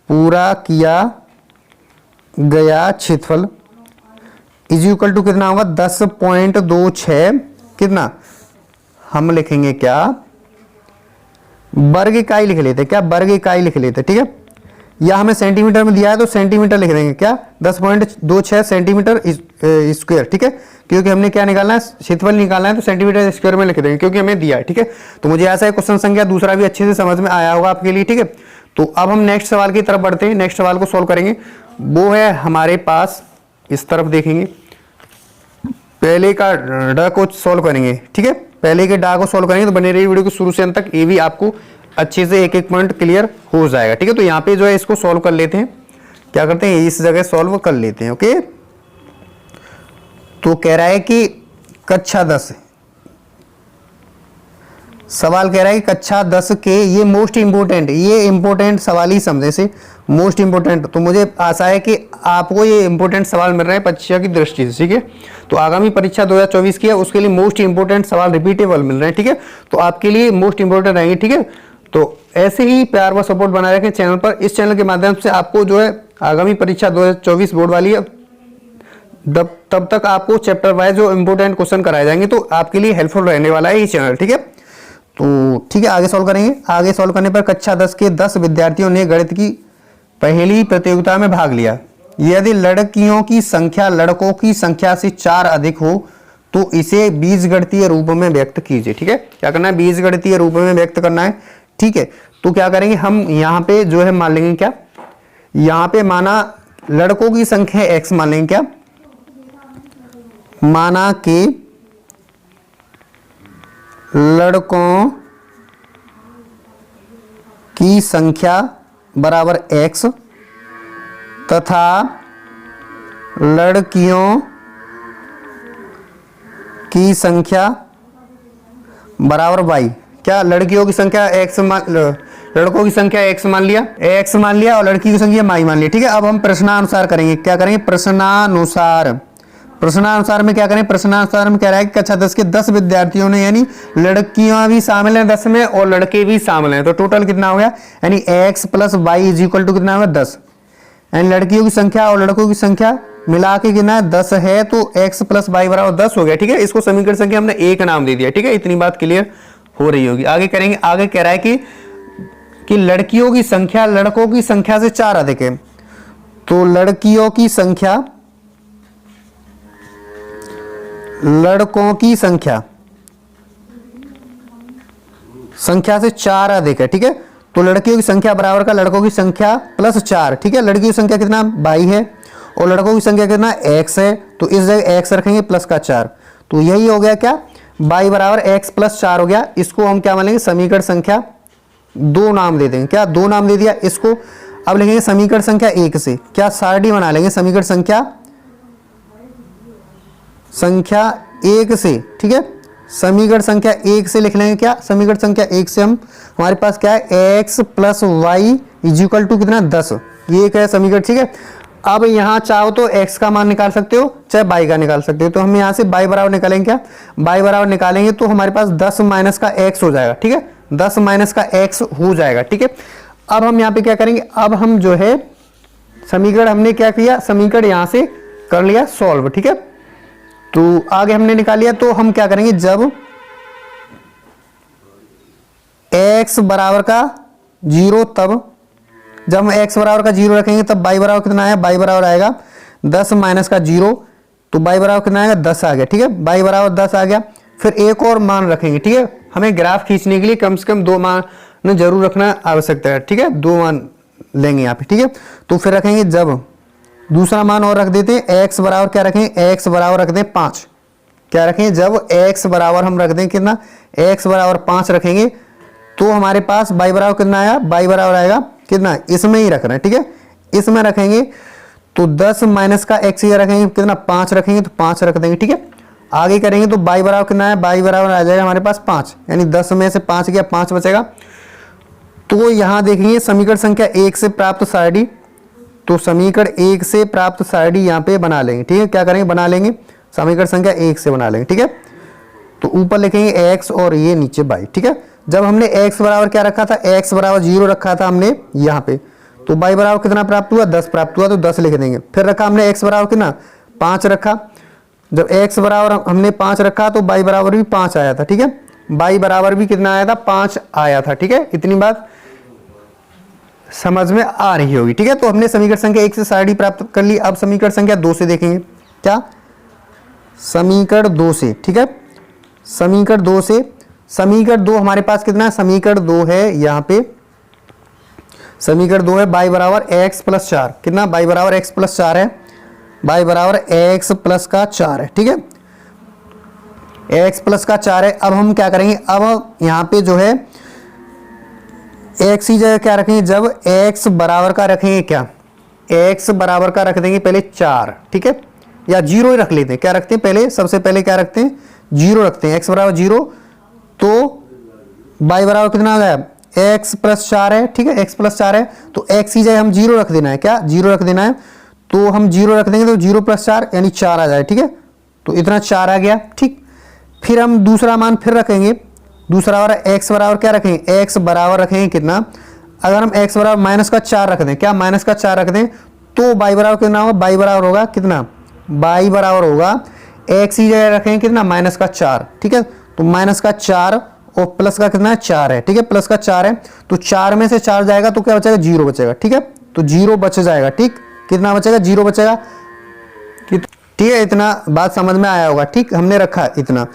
पूरा किया गया क्षेत्रफल इज इक्वल टू कितना होगा? 10.26। कितना? हम लिखेंगे क्या? वर्ग इकाई लिख लेते। क्या? वर्ग इकाई लिख लेते। ठीक है, या हमें सेंटीमीटर में दिया है तो सेंटीमीटर लिख देंगे। क्या? 10.26 सेंटीमीटर स्क्वायर। ठीक है, क्योंकि हमने क्या निकालना है? क्षेत्रफल निकालना है, तो सेंटीमीटर स्क्वायर में लिख देंगे क्योंकि हमें दिया है। ठीक है, तो मुझे ऐसा है क्वेश्चन संख्या दूसरा भी अच्छे से समझ में आया होगा आपके लिए। ठीक है, तो अब हम नेक्स्ट सवाल की तरफ बढ़ते हैं। नेक्स्ट सवाल को सोल्व करेंगे। वो है हमारे पास, इस तरफ देखेंगे, पहले का ड को सोल्व करेंगे। ठीक है, पहले के डा को सोल्व करेंगे तो बने रही वीडियो को शुरू से अंत तक। ये भी आपको अच्छे से एक एक पॉइंट क्लियर हो जाएगा। ठीक है, तो यहाँ पे जो है इसको सोल्व कर लेते हैं। क्या करते हैं? इस जगह सोल्व कर लेते हैं। ओके, तो कह रहा है कि कक्षा 10, सवाल कह रहा है कि कक्षा 10 के ये मोस्ट इंपोर्टेंट, ये इंपोर्टेंट सवाल ही समझे से, मोस्ट इंपोर्टेंट। तो मुझे आशा है कि आपको ये इंपोर्टेंट सवाल मिल रहे हैं परीक्षा की दृष्टि से। ठीक है, तो आगामी परीक्षा 2024 की है, उसके लिए मोस्ट इंपोर्टेंट सवाल रिपीटेबल मिल रहे हैं। ठीक है, तो आपके लिए मोस्ट इंपोर्टेंट रहेंगे। ठीक है, तो ऐसे ही प्यार व सपोर्ट बनाए रखें चैनल पर। इस चैनल के माध्यम से आपको जो है आगामी परीक्षा 2024 बोर्ड वाली है, तब तक आपको चैप्टर वाइज जो इंपोर्टेंट क्वेश्चन कराए जाएंगे, तो आपके लिए हेल्पफुल रहने वाला है ये चैनल। ठीक है, तो ठीक है, आगे सॉल्व करेंगे। आगे सॉल्व करने पर कक्षा 10 के 10 विद्यार्थियों ने गणित की पहली प्रतियोगिता में भाग लिया। यदि लड़कियों की संख्या लड़कों की संख्या से 4 अधिक हो तो इसे बीजगणितीय रूप में व्यक्त कीजिए। ठीक है, क्या करना है? बीजगणितीय रूप में व्यक्त करना है। ठीक है, तो क्या करेंगे हम? यहाँ पे जो है मान लेंगे क्या? यहाँ पे माना लड़कों की संख्या x मान लेंगे। क्या? माना कि लड़कों की संख्या बराबर x तथा लड़कियों की संख्या बराबर y। क्या लड़कियों की संख्या x लड़कों की संख्या x मान लिया, x मान लिया और लड़की की संख्या y मान लिया। ठीक है, अब हम प्रश्नानुसार करेंगे। क्या करेंगे? प्रश्नानुसार। प्रश्नानुसार में क्या करें? प्रश्नानुसार में कह रहा है कि कक्षा 10 के 10 विद्यार्थियों ने, यानी लड़कियां भी शामिल हैं 10 में और लड़के भी शामिल हैं, तो टोटल कितना हो गया? यानी x plus Y is equal to कितना होगा? 10। यानी लड़कियों की संख्या और लड़कों की संख्या मिला के कितना है? 10 है, तो x प्लस वाई बराबर 10 हो गया। ठीक है, इसको समीकरण संख्या हमने एक नाम दे दिया। ठीक है, इतनी बात क्लियर हो रही होगी। आगे करेंगे। आगे कह रहा है कि लड़कियों की संख्या लड़कों की संख्या से 4 अधिक है, तो लड़कियों की संख्या लड़कों की संख्या से 4 अधिक है। ठीक है, तो लड़कियों की संख्या बराबर का लड़कों की संख्या प्लस 4। ठीक है, लड़कियों की संख्या कितना? 22 है और लड़कों की संख्या कितना? x है, तो इस जगह x रखेंगे प्लस का 4, तो यही हो गया क्या? y बराबर x प्लस 4 हो गया। इसको हम क्या मानेंगे? समीकरण संख्या 2 नाम दे देंगे। क्या 2 नाम दे दिया इसको? अब लिखेंगे समीकरण संख्या 1 से क्या सारणी बना लेंगे? समीकरण संख्या 1 से। ठीक है, समीकरण संख्या 1 से लिख लेंगे। क्या समीकरण संख्या 1 से हम, हमारे पास क्या है? x plus Y is equal to कितना? 10। ये एक है समीकरण। ठीक है, अब यहाँ चाहो तो x का मान निकाल सकते हो, चाहे y का निकाल सकते हो। तो हम यहाँ से y बराबर निकालेंगे। क्या y बराबर निकालेंगे तो हमारे पास 10 माइनस का x हो जाएगा। ठीक है, 10 माइनस का x हो जाएगा। ठीक है, अब हम यहाँ पे क्या करेंगे? अब हम जो है समीकरण हमने क्या किया? समीकरण यहाँ से कर लिया सॉल्व। ठीक है, तो आगे हमने निकाल लिया, तो हम क्या करेंगे? जब x बराबर का 0, तब जब हम x बराबर का 0 रखेंगे तब y बराबर कितना आया? y बराबर आएगा 10 माइनस का 0, तो y बराबर कितना आएगा? 10 आ गया। ठीक है, y बराबर 10 आ गया। फिर एक और मान रखेंगे। ठीक है, हमें ग्राफ खींचने के लिए कम से कम 2 मान जरूर रखना आवश्यकता है। ठीक है, 2 मान लेंगे यहाँ पे। ठीक है, तो फिर रखेंगे जब दूसरा मान और रख देते हैं x बराबर क्या रखें? x बराबर रख दें 5। क्या रखें? जब x बराबर हम रख दें कितना? x बराबर 5 रखेंगे तो हमारे पास y बराबर कितना आया? y बराबर आएगा कितना? इसमें ही रखना है। ठीक है, इसमें रखेंगे तो 10 माइनस का x ये रखेंगे कितना? 5 रखेंगे, तो 5 रख देंगे। ठीक है, आगे करेंगे तो y बराबर कितना है? y बराबर आ जाएगा हमारे पास 5, यानी 10 में से 5 गया, 5 बचेगा। तो यहाँ देखेंगे समीकरण संख्या 1 से प्राप्त सारणी, तो समीकरण 1 से प्राप्त सारणी यहाँ पे बना लेंगे। ठीक है, क्या करेंगे? बना लेंगे समीकरण संख्या 1 से बना लेंगे। ठीक है, तो ऊपर लिखेंगे x और ये नीचे y। ठीक है, जब हमने x बराबर क्या रखा था? x बराबर 0 रखा था हमने यहाँ पे, तो y बराबर कितना प्राप्त हुआ? 10 प्राप्त हुआ, तो 10 लिख देंगे। फिर रखा हमने x बराबर कितना? 5 रखा। जब x बराबर हमने 5 रखा तो y बराबर भी 5 आया था। ठीक है, y बराबर भी कितना आया था? 5 आया था। ठीक है, इतनी बात समझ में आ रही होगी। ठीक है, तो हमने समीकरण संख्या 1 से सारणी प्राप्त कर ली। अब समीकरण संख्या 2 से देखेंगे। क्या? समीकरण 2 से। ठीक है, समीकरण 2 से, समीकरण 2 हमारे पास कितना है? समीकरण 2 है यहाँ पे, समीकरण 2 है y बराबर x प्लस 4। कितना? y बराबर x प्लस 4 है, y बराबर x प्लस का 4 है। ठीक है, x प्लस का 4 है। अब हम क्या करेंगे? अब यहाँ पे जो है x की जगह क्या रखेंगे? जब x बराबर का रखेंगे, क्या x बराबर का रख देंगे पहले 4। ठीक है, या 0 ही रख लेते हैं। क्या रखते हैं पहले? सबसे पहले क्या रखते हैं? 0 रखते हैं। x बराबर 0, तो y बराबर कितना आ गया? x प्लस 4 है। ठीक है, x प्लस 4 है, तो x की जगह हम 0 रख देना है। क्या 0 रख देना है? तो हम 0 रख देंगे तो 0 प्लस 4 यानी 4 आ जाए। ठीक है, तो इतना 4 आ गया। ठीक, फिर हम दूसरा मान फिर रखेंगे। दूसरा वाला x बराबर क्या रखेंगे? x बराबर रखेंगे कितना? अगर हम x बराबर माइनस का 4 रख दें, क्या माइनस का 4 रख दें, तो y बराबर कितना होगा? y बराबर होगा कितना? y बराबर होगा x की जगह रखेंगे कितना? माइनस का 4। ठीक है, तो माइनस का 4 और प्लस का कितना है? 4 है। ठीक है, प्लस का 4 है, तो 4 में से 4 जाएगा तो क्या बचेगा? 0 बचेगा। ठीक है, तो 0 बच जाएगा। ठीक, कितना बचेगा? 0 बचेगा। ठीक है, इतना बात समझ में आया होगा। ठीक, हमने रखा इतना।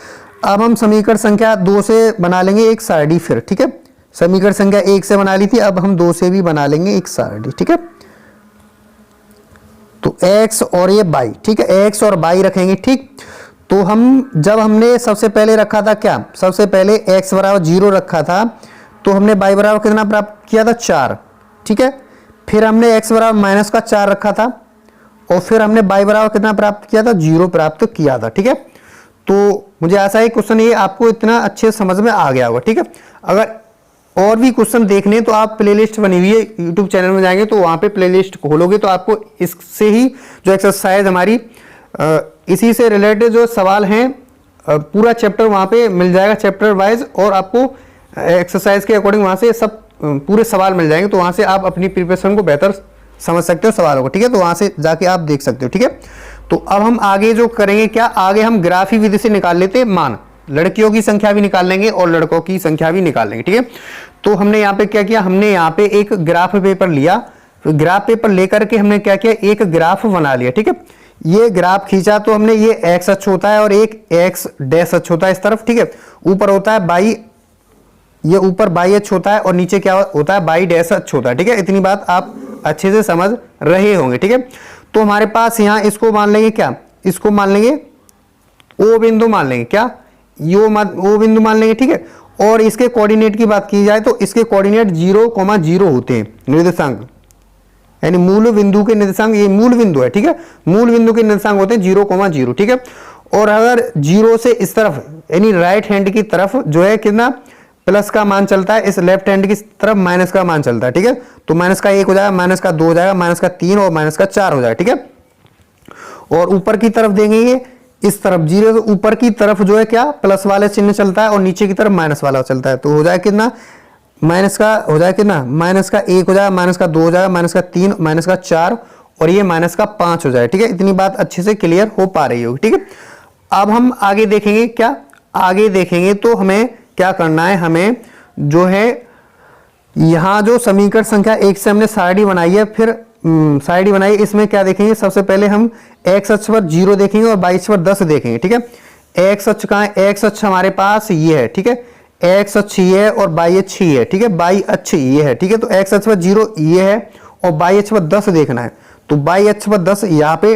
अब हम समीकरण संख्या 2 से बना लेंगे एक सारणी फिर। ठीक है, समीकरण संख्या 1 से बना ली थी, अब हम 2 से भी बना लेंगे एक सारणी। ठीक है, तो x और ये y। ठीक है, x और y रखेंगे। ठीक, तो हम जब हमने सबसे पहले रखा था क्या? सबसे पहले x बराबर 0 रखा था, तो हमने y बराबर कितना प्राप्त किया था 4, ठीक है। फिर हमने x बराबर माइनस का 4 रखा था और फिर हमने y बराबर कितना प्राप्त किया था 0 प्राप्त किया था, ठीक है। तो मुझे आशा है क्वेश्चन ये आपको इतना अच्छे समझ में आ गया होगा, ठीक है। अगर और भी क्वेश्चन देखने तो आप प्लेलिस्ट बनी हुई है यूट्यूब चैनल में जाएंगे तो वहां पे प्लेलिस्ट खोलोगे तो आपको इससे ही जो एक्सरसाइज हमारी इसी से रिलेटेड जो सवाल हैं पूरा चैप्टर वहां पे मिल जाएगा चैप्टर वाइज, और आपको एक्सरसाइज के अकॉर्डिंग वहां से सब पूरे सवाल मिल जाएंगे। तो वहां से आप अपनी प्रिपरेशन को बेहतर समझ सकते हो सवालों को, ठीक है। तो वहां से जाके आप देख सकते हो, ठीक है। तो अब हम आगे जो करेंगे क्या, आगे हम ग्राफी विधि से निकाल लेते हैं मान, लड़कियों की संख्या भी निकाल लेंगे और लड़कों की संख्या भी निकाल लेंगे, ठीक है। तो हमने यहाँ पे क्या किया, हमने यहाँ पे एक ग्राफ पेपर लिया, ग्राफ पेपर लेकर के हमने क्या किया, एक ग्राफ बना लिया, ठीक है। ये ग्राफ खींचा तो हमने ये एक्स अक्ष होता है और एक एक्स डैश अक्ष होता है इस तरफ, ठीक है। ऊपर होता है बाई, ये ऊपर बाई अक्ष होता है और नीचे क्या होता है बाई डैश अक्ष होता है, ठीक है। इतनी बात आप अच्छे से समझ रहे होंगे, ठीक है। तो हमारे पास यहाँ इसको मान लेंगे क्या, इसको मान लेंगे ओ बिंदु मान लेंगे, क्या ओ बिंदु मान लेंगे, ठीक है। और इसके कोऑर्डिनेट की बात की जाए तो इसके कोऑर्डिनेट 0,0 होते हैं, निर्देशांक यानी मूल बिंदु के निर्देशांक, ये मूल बिंदु है, ठीक है। मूल बिंदु के निर्देशांक होते हैं 0,0, ठीक है। और अगर 0 से इस तरफ यानी राइट हैंड की तरफ जो है कितना प्लस का मान चलता है, इस लेफ्ट हैंड की तरफ माइनस का मान चलता है, ठीक है। तो माइनस का 1 हो जाएगा, माइनस का 2 हो जाएगा, माइनस का 3 और माइनस का 4 हो जाएगा, ठीक है। और ऊपर की तरफ देंगे इस तरफ 0 से ऊपर की तरफ जो है क्या प्लस वाले चिन्ह चलता है और नीचे की तरफ माइनस वाला चलता है। तो हो जाए कितना, माइनस का हो जाए कितना, माइनस का 1 हो जाएगा, माइनस का 2 हो जाएगा, माइनस का 3, माइनस का 4 और ये माइनस का 5 हो जाए, ठीक है। इतनी बात अच्छे से क्लियर हो पा रही होगी, ठीक है। अब हम आगे देखेंगे क्या, आगे देखेंगे तो हमें क्या करना है, हमें जो है यहां जो समीकरण संख्या 1 से हमने सारणी बनाई है, फिर सारणी बनाई, इसमें क्या देखेंगे, सबसे पहले हम एक्स अक्ष पर 0 देखेंगे और वाई अक्ष पर 10 देखेंगे, ठीक है। एक्स अक्ष कहां है, एक्स अक्ष हमारे पास ये है, ठीक है। एक्स अक्ष ये है और वाई अक्ष ये है, ठीक है। वाई अक्ष ये है, ठीक है। तो एक्स अक्ष पर 0 ये है और वाई अक्ष पर 10 देखना है। तो वाई अक्ष पर 10 यहाँ पे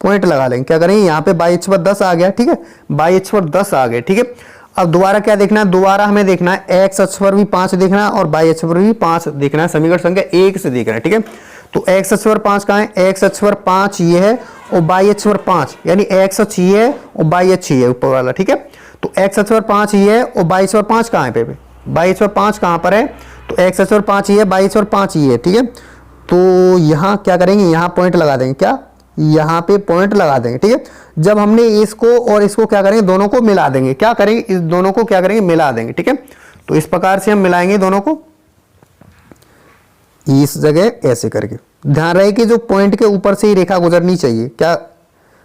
पॉइंट लगा लेंगे, क्या करेंगे, यहाँ पे वाई अक्ष पर 10 आ गया, ठीक है। वाई अक्ष पर 10 आ गए, ठीक है। अब दोबारा क्या देखना है, दोबारा हमें देखना है एक्स अक्ष पर भी 5 देखना है और वाई अक्ष पर भी 5 देखना है, समीकरण संख्या 1 से देखना है, ठीक है। तो एक्स अक्ष पर 5 कहां है, एक्स अक्ष पर 5 ये है और वाई अक्ष पर 5 यानी एक्स अक्ष ये है और वाई अक्ष ये है ऊपर वाला, ठीक है। तो एक्स अक्ष पर 5 ये है और वाई अक्ष पर 5 कहां है पे, वाई अक्ष पर 5 कहां पर है, तो एक्स अक्ष पर 5 ये है, वाई अक्ष पर 5 ये है, ठीक है। तो यहाँ क्या करेंगे, यहाँ पॉइंट लगा देंगे, क्या यहाँ पे पॉइंट लगा देंगे, ठीक है। जब हमने इसको और इसको क्या करेंगे, दोनों को मिला देंगे, क्या करेंगे, इस दोनों को क्या करेंगे, मिला देंगे, ठीक है। तो इस प्रकार से हम मिलाएंगे दोनों को, इस जगह ऐसे करके। ध्यान रहे कि जो पॉइंट के ऊपर से ही रेखा गुजरनी चाहिए, क्या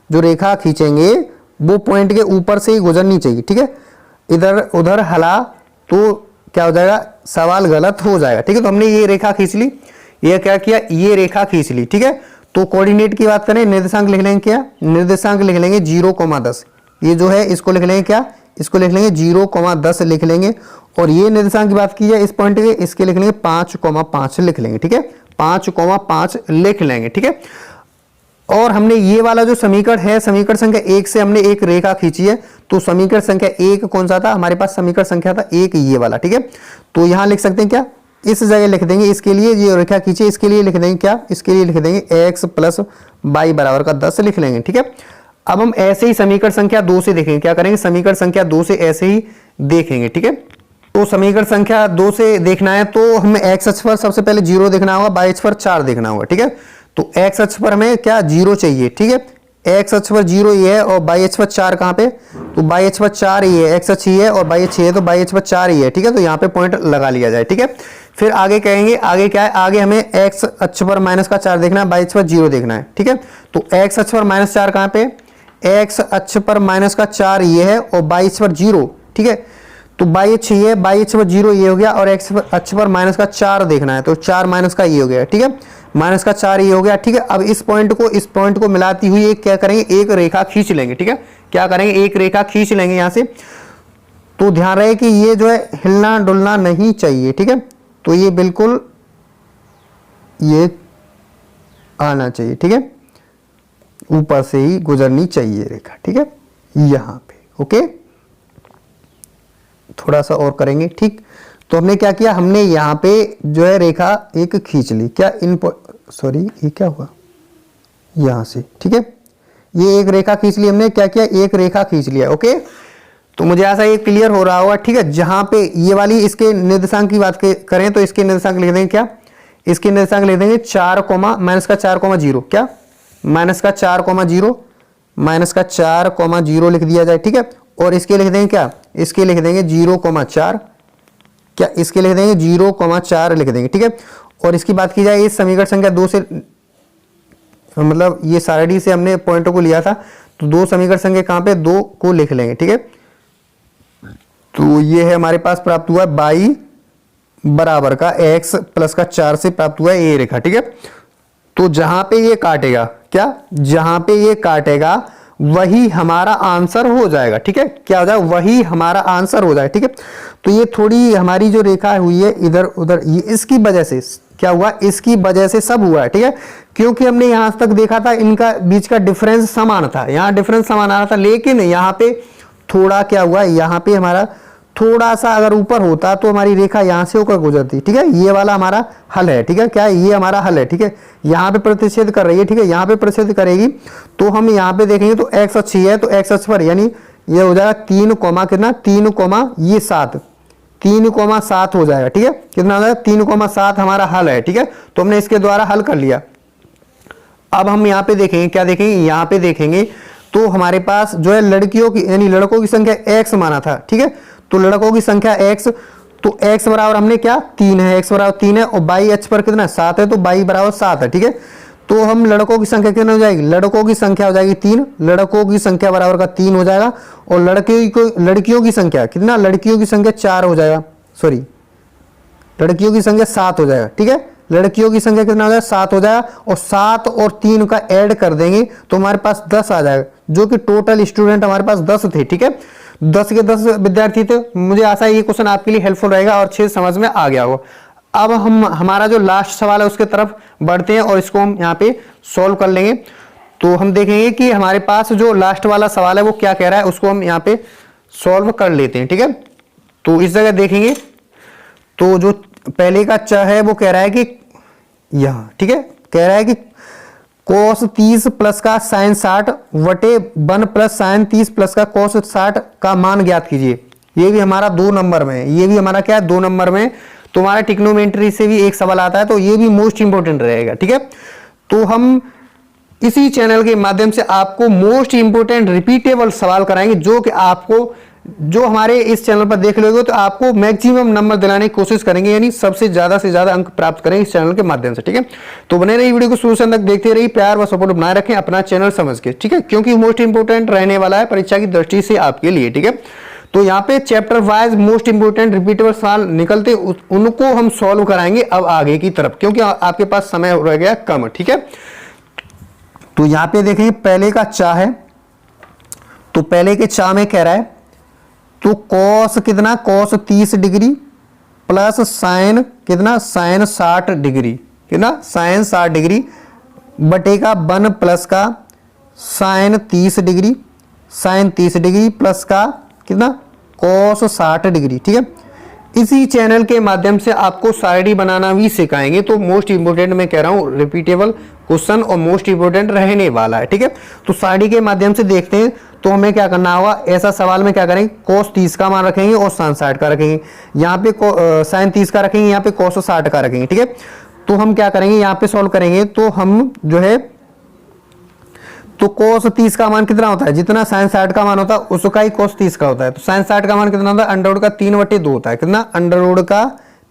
जो रेखा खींचेंगे वो पॉइंट के ऊपर से ही गुजरनी चाहिए, ठीक है। इधर उधर हला तो क्या हो जाएगा, सवाल गलत हो जाएगा, ठीक है। तो हमने ये रेखा खींच ली, ये क्या किया, ये रेखा खींच ली, ठीक है। तो कोऑर्डिनेट की बात करें, निर्देशांक लिख लेंगे, क्या निर्देशांक लिख लेंगे 0,10, ये जो है इसको लिख लेंगे, क्या इसको लिख लेंगे 0,10 लिख लेंगे। और ये निर्देशांक की बात की जाए इस पॉइंट के, इसके लिख लेंगे 5,5 लिख लेंगे, ठीक है। 5,5 लिख लेंगे, ठीक है। और हमने ये वाला जो समीकरण है, समीकरण संख्या 1 से हमने एक रेखा खींची है, तो समीकरण संख्या 1 कौन सा था हमारे पास, समीकरण संख्या था 1 ये वाला, ठीक है। तो यहां लिख सकते हैं क्या, इस जगह लिख देंगे, इसके लिए ये रेखा खींची, इसके लिए लिख देंगे क्या, इसके लिए लिख देंगे x प्लस वाई बराबर का 10 लिख लेंगे, ठीक है। अब हम ऐसे ही समीकरण संख्या 2 से देखेंगे, क्या करेंगे, समीकरण संख्या 2 से ऐसे ही देखेंगे, ठीक है। तो समीकरण संख्या 2 से देखना है तो हमें x अक्ष पर सबसे पहले 0 देखना होगा, y अक्ष पर 4 देखना होगा, ठीक है। तो x अक्ष पर हमें क्या 0 चाहिए, ठीक है। x अक्ष पर 0 ये है और y अक्ष पर 4 कहां पे, तो y अक्ष पर 4 ये है, x अक्ष ये है और y अक्ष ये है, तो y अक्ष पर 4 ये है, ठीक है। तो यहाँ पे पॉइंट लगा लिया जाए, ठीक है। फिर आगे कहेंगे, आगे क्या है, आगे हमें x अक्ष पर माइनस का 4 देखना है, y अक्ष पर 0 देखना है, ठीक है। तो x अक्ष पर -4 कहां पे, x अक्ष पर माइनस का 4 ये है और y अक्ष पर 0, ठीक है। तो y अक्ष ये है, y अक्ष पर 0 ये हो गया और x अक्ष पर माइनस का 4 देखना है, तो 4 माइनस का ये हो गया, ठीक है। माइनस का 4 ये हो गया, ठीक है। अब इस पॉइंट को मिलाती हुई एक क्या करेंगे, एक रेखा खींच लेंगे, ठीक है। क्या करेंगे, एक रेखा खींच लेंगे यहां से। तो ध्यान रहे कि ये जो है हिलना डुलना नहीं चाहिए, ठीक है। तो ये बिल्कुल ये आना चाहिए, ठीक है, ऊपर से ही गुजरनी चाहिए रेखा, ठीक है, यहां पे, ओके। थोड़ा सा और करेंगे, ठीक। तो हमने क्या किया, हमने यहाँ पे जो है रेखा एक खींच ली, क्या सॉरी ये क्या हुआ यहाँ से, ठीक है, ये एक रेखा खींच ली हमने, क्या किया, एक रेखा खींच लिया। ओके, तो मुझे ऐसा ये क्लियर हो रहा होगा, ठीक है। जहां पे ये वाली इसके निर्देशांक की बात करें तो इसके निर्देशांक लिख देंगे, क्या इसके निर्देशांक लिख देंगे 4 माइनस का 4,0, क्या माइनस का 4,0, माइनस का 4,0 लिख दिया जाए, ठीक है। और इसके लिख देंगे क्या, इसके लिख देंगे 0,4, क्या इसके लिख देंगे 0,4 लिख देंगे, ठीक है। और इसकी बात की जाए इस समीकरण संख्या 2 से, मतलब ये सारणी से हमने पॉइंटों को लिया था, तो 2 समीकरण संख्या कहां पे 2 को लिख लेंगे, ठीक है। तो ये है हमारे पास प्राप्त हुआ y बराबर का x प्लस का 4 से प्राप्त हुआ ये रेखा, ठीक है। तो जहां पे ये काटेगा, क्या जहां पे ये काटेगा वही हमारा आंसर हो जाएगा, ठीक है। क्या हो जाएगा, वही हमारा आंसर हो जाएगा, ठीक है। तो ये थोड़ी हमारी जो रेखा हुई है इधर उधर, ये इसकी वजह से क्या हुआ, इसकी वजह से सब हुआ है, ठीक है। क्योंकि हमने यहां तक देखा था इनका बीच का डिफरेंस समान था, यहां डिफरेंस समान आ रहा था, लेकिन यहां पे थोड़ा क्या हुआ, यहाँ पे हमारा थोड़ा सा अगर ऊपर होता तो हमारी रेखा यहाँ से होकर गुजरती, ठीक है। ये वाला हमारा हल है, ठीक है, क्या है, ये हमारा हल है, ठीक है। यहाँ पे प्रतिच्छेद कर रही है, ठीक है, यहाँ पे प्रतिच्छेद करेगी तो हम यहाँ पे देखेंगे तो x अक्ष है, तो x अक्ष पर यानी ये हो जाएगा 3 कितना 3 ये 7, 3,7 हो जाएगा, ठीक है। कितना हो जाएगा 3,7 हमारा हल है, ठीक है। तो हमने इसके द्वारा हल कर लिया। अब हम यहाँ पे देखेंगे, क्या देखेंगे, यहाँ पे देखेंगे तो हमारे पास जो है लड़कियों की यानी लड़कों की संख्या x माना था, ठीक है। तो लड़कों की संख्या x, तो x बराबर हमने क्या 3 है, x बराबर 3 है, और बाई अक्ष पर कितना 7 है, तो बाई बराबर 7 है, ठीक है। तो हम लड़कों की संख्या कितनी हो जाएगी, लड़कों की संख्या हो जाएगी 3, लड़कों की संख्या बराबर का 3 हो जाएगा, और लड़कियों की संख्या कितना, लड़कियों की संख्या 4 हो जाएगा, सॉरी लड़कियों की संख्या 7 हो जाएगा, ठीक है। लड़कियों की संख्या कितना हो जाएगा 7 हो जाएगा, और 7 और 3 का ऐड कर देंगे तो हमारे पास 10 आ जाएगा, जो कि टोटल स्टूडेंट हमारे पास 10 थे, ठीक है। 10 के 10 विद्यार्थी थे। मुझे आशा है ये क्वेश्चन आपके लिए हेल्पफुल रहेगा और अच्छे समझ में आ गया होगा। अब हम हमारा जो लास्ट सवाल है उसके तरफ बढ़ते हैं और इसको हम यहाँ पे सॉल्व कर लेंगे। तो हम देखेंगे कि हमारे पास जो लास्ट वाला सवाल है वो क्या कह रहा है, उसको हम यहाँ पे सॉल्व कर लेते हैं, ठीक है। तो इस जगह देखेंगे तो जो पहले का च है वो कह रहा है कि यहाँ, ठीक है, कह रहा है कि cos 30 प्लस का sin 60 वटे 1 प्लस sin 30 प्लस का cos 60 का मान ज्ञात कीजिए। ये भी हमारा 2 नंबर में है, ये भी हमारा क्या है 2 नंबर में। तो हमारा ट्रिग्नोमेट्री से भी एक सवाल आता है, तो ये भी मोस्ट इंपोर्टेंट रहेगा, ठीक है। तो हम इसी चैनल के माध्यम से आपको मोस्ट इंपोर्टेंट रिपीटेबल सवाल कराएंगे, जो कि आपको जो हमारे इस चैनल पर देख लोगे तो आपको मैक्सिमम नंबर दिलाने की कोशिश करेंगे, यानी सबसे ज्यादा से ज्यादा अंक प्राप्त करेंगे इस चैनल के माध्यम से, ठीक है। तो बने रहिए वीडियो को शुरू से अंत तक देखते रहिए, प्यार व सपोर्ट बनाए रखें अपना चैनल समझ के, ठीक है, क्योंकि मोस्ट इंपोर्टेंट रहने वाला है परीक्षा की दृष्टि से आपके लिए, ठीक है। तो यहाँ पे chapter wise most important repeatable सवाल निकलते उनको हम सॉल्व कराएंगे अब आगे की तरफ, क्योंकि आपके पास समय रह गया कम, ठीक है। तो यहाँ पे देखेंगे पहले का चा है, तो पहले के चा में कह रहा है तो कॉस कितना कॉस 30 डिग्री प्लस साइन कितना साइन 60 डिग्री, कितना साइन 60 डिग्री बटे का 1 प्लस का sine 30 degree, sine 30 degree plus का कितना कॉस 60 डिग्री, ठीक है। इसी चैनल के माध्यम से आपको सारणी बनाना भी सिखाएंगे। तो मोस्ट इंपोर्टेंट मैं कह रहा हूं रिपीटेबल क्वेश्चन और मोस्ट इंपोर्टेंट रहने वाला है, ठीक है। तो सारणी के माध्यम से देखते हैं तो हमें क्या करना होगा, ऐसा सवाल में क्या करेंगे cos 30 का मान रखेंगे और sin 60 का रखेंगे, यहाँ पे sin 30 का रखेंगे, यहाँ पे cos 60 का रखेंगे, ठीक है। तो हम क्या करेंगे यहाँ पे सॉल्व करेंगे तो हम जो है तो cos 30 का मान कितना होता है, जितना sin 60 का मान होता है उसका ही cos 30 का होता है। तो sin 60 का मान कितना होता है, अंडर रूट का 3/2 होता है, कितना अंडर रूट का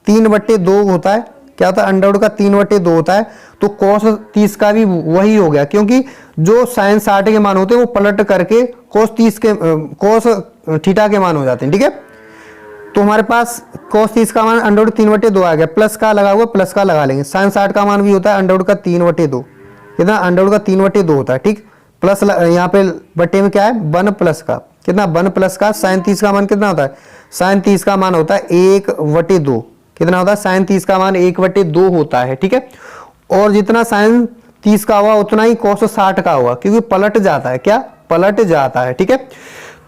3/2 होता है, क्या होता है अंडर रूट का 3/2 होता है। तो cos 30 का भी वही हो गया, क्योंकि जो sin 60 के मान होते हैं वो पलट करके cos थीटा के मान हो जाते हैं, ठीक है। तो हमारे पास cos 30 का मान अंडर रूट 3/2 आ गया, प्लस का लगा हुआ प्लस का लगा लेंगे। sin 60 का मान भी होता है अंडर रूट का 3/2, कितना अंडर रूट का 3/2 होता है, ठीक। प्लस यहाँ पे बट्टे में क्या है 1 प्लस का, कितना 1 प्लस का sin 30 का मान कितना होता है, sin 30 का मान होता है 1/2, कितना होता है sin 30 का मान 1/2 होता है, ठीक है। और जितना sin 30 का हुआ उतना ही cos 60 का हुआ, क्योंकि पलट जाता है, क्या पलट जाता है, ठीक है।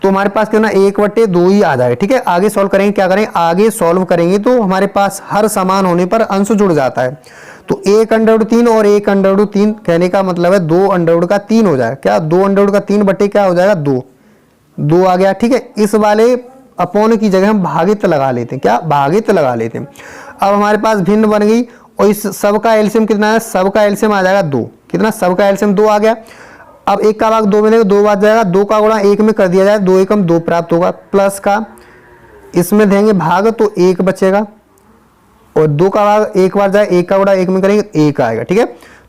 तो हमारे पास कितना 1/2 ही आ जाएगा। ठीक है, आगे सॉल्व करेंगे, क्या करेंगे, आगे सॉल्व करेंगे तो हमारे पास हर समान होने पर अंश जुड़ जाता है। तो 1/3 और 1/3 कहने का मतलब है 2/3 हो जाएगा। क्या 2/3 बटे क्या हो जाएगा, 2 आ गया। ठीक है, इस वाले अपॉन की जगह हम भागित लगा लेते हैं। क्या, भागित लगा लेते हैं। अब हमारे पास भिन्न बन गई और इस सब का एलसीएम कितना है, सब का एलसीएम आ जाएगा 2। कितना, सब का एलसीएम 2 आ गया। अब 1 का भाग 2 में देंगे, 2 बार जाएगा, 2 का गुणा 1 में कर दिया जाए, 2 एकम 2 प्राप्त होगा। प्लस का इसमें देंगे भाग तो 1 बचेगा और 2 का भाग 1 बार जाए, 1 का गुणा 1 में करेंगे 1 आएगा। ठीक है,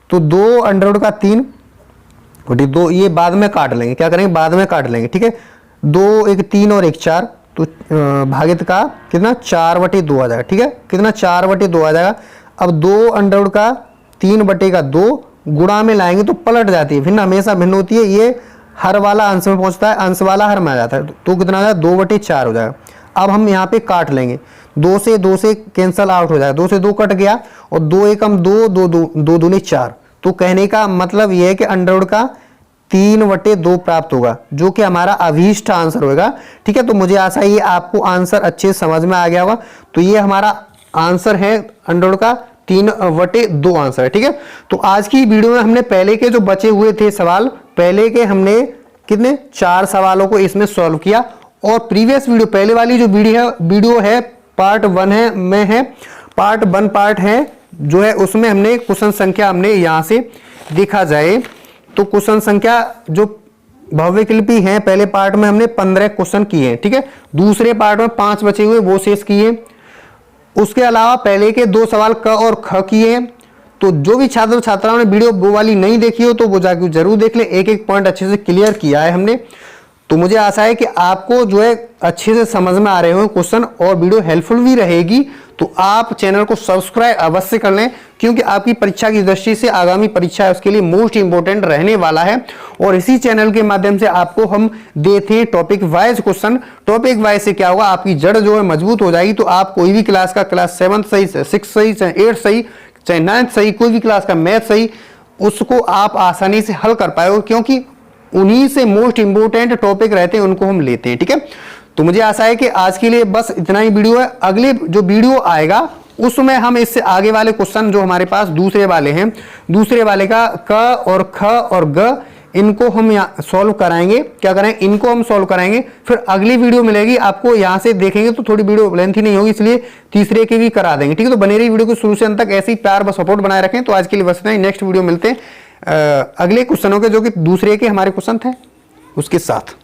तो 2√3 2 ये बाद में काट लेंगे, क्या करेंगे, बाद में काट लेंगे। ठीक है, 2 1 3 और 1 4, तो भागित का कितना 4/2 आ जाएगा। ठीक है, कितना 4/2 आ जाएगा। अब 2√3/2 गुणा में लाएंगे तो पलट जाती है, भिन्न हमेशा भिन्न होती है, ये हर वाला अंश में पहुंचता है, अंश वाला हर में आ जाता है। तो कितना आ जाएगा, 2/4 हो जाएगा। अब हम यहाँ पे काट लेंगे, 2 से कैंसल आउट हो जाएगा, 2 से 2 कट गया और 2 एकम 2, 2 दूनी 4। तो कहने का मतलब यह है कि अंडर रूट का 3/2 प्राप्त होगा, जो कि हमारा अभीष्ट आंसर होगा। ठीक है, तो मुझे आशा है ये आपको आंसर अच्छे समझ में आ गया होगा। तो ये हमारा आंसर है अंडर रूट का 3/2 आंसर है। ठीक है, तो आज की वीडियो में हमने पहले के जो बचे हुए थे सवाल, पहले के हमने कितने 4 सवालों को इसमें सॉल्व किया। और प्रीवियस वीडियो, पहले वाली जो वीडियो है पार्ट 1 है में है, पार्ट 1 पार्ट है जो है, उसमें हमने क्वेश्चन संख्या हमने यहां से देखा जाए तो क्वेश्चन संख्या जो भव्यकल्पी है, पहले पार्ट में हमने 15 क्वेश्चन किए हैं। ठीक है, दूसरे पार्ट में 5 बचे हुए वो शेष किए। उसके अलावा पहले के 2 सवाल क और ख किए। तो जो भी छात्र छात्राओं ने वीडियो वो वाली नहीं देखी हो तो वो जाकर जरूर देख ले, एक एक पॉइंट अच्छे से क्लियर किया है हमने। तो मुझे आशा है कि आपको जो है अच्छे से समझ में आ रहे हो क्वेश्चन और वीडियो हेल्पफुल भी रहेगी। तो आप चैनल को सब्सक्राइब अवश्य कर लें, क्योंकि आपकी परीक्षा की दृष्टि से आगामी परीक्षा है उसके लिए मोस्ट इंपोर्टेंट रहने वाला है। और इसी चैनल के माध्यम से आपको हम देते हैं topic wise question. Topic wise से क्या होगा, आपकी जड़ जो है मजबूत हो जाएगी। तो आप कोई भी क्लास का, क्लास 7 सही, 6 सही, चाहे 8 सही, चाहे 9 सही, कोई भी क्लास का मैथ सही, उसको आप आसानी से हल कर पाओगे, क्योंकि उन्हीं से मोस्ट इंपोर्टेंट टॉपिक रहते हैं, उनको हम लेते हैं। ठीक है, तो मुझे आशा है कि आज के लिए बस इतना ही वीडियो है। अगले जो वीडियो आएगा उसमें हम इससे आगे वाले क्वेश्चन जो हमारे पास दूसरे वाले हैं, दूसरे वाले का क और ख और ग, इनको हम यहाँ सॉल्व कराएंगे। क्या करें, इनको हम सॉल्व कराएंगे। फिर अगली वीडियो मिलेगी आपको, यहाँ से देखेंगे तो थोड़ी वीडियो लेंथी नहीं होगी, इसलिए तीसरे की भी करा देंगे। ठीक है, तो बने रही वीडियो को शुरू से अंत तक, ऐसे ही प्यार व सपोर्ट बनाए रखें। तो आज के लिए बस इतना ही, नेक्स्ट वीडियो मिलते हैं अगले क्वेश्चनों के, जो कि दूसरे के हमारे क्वेश्चन थे उसके साथ।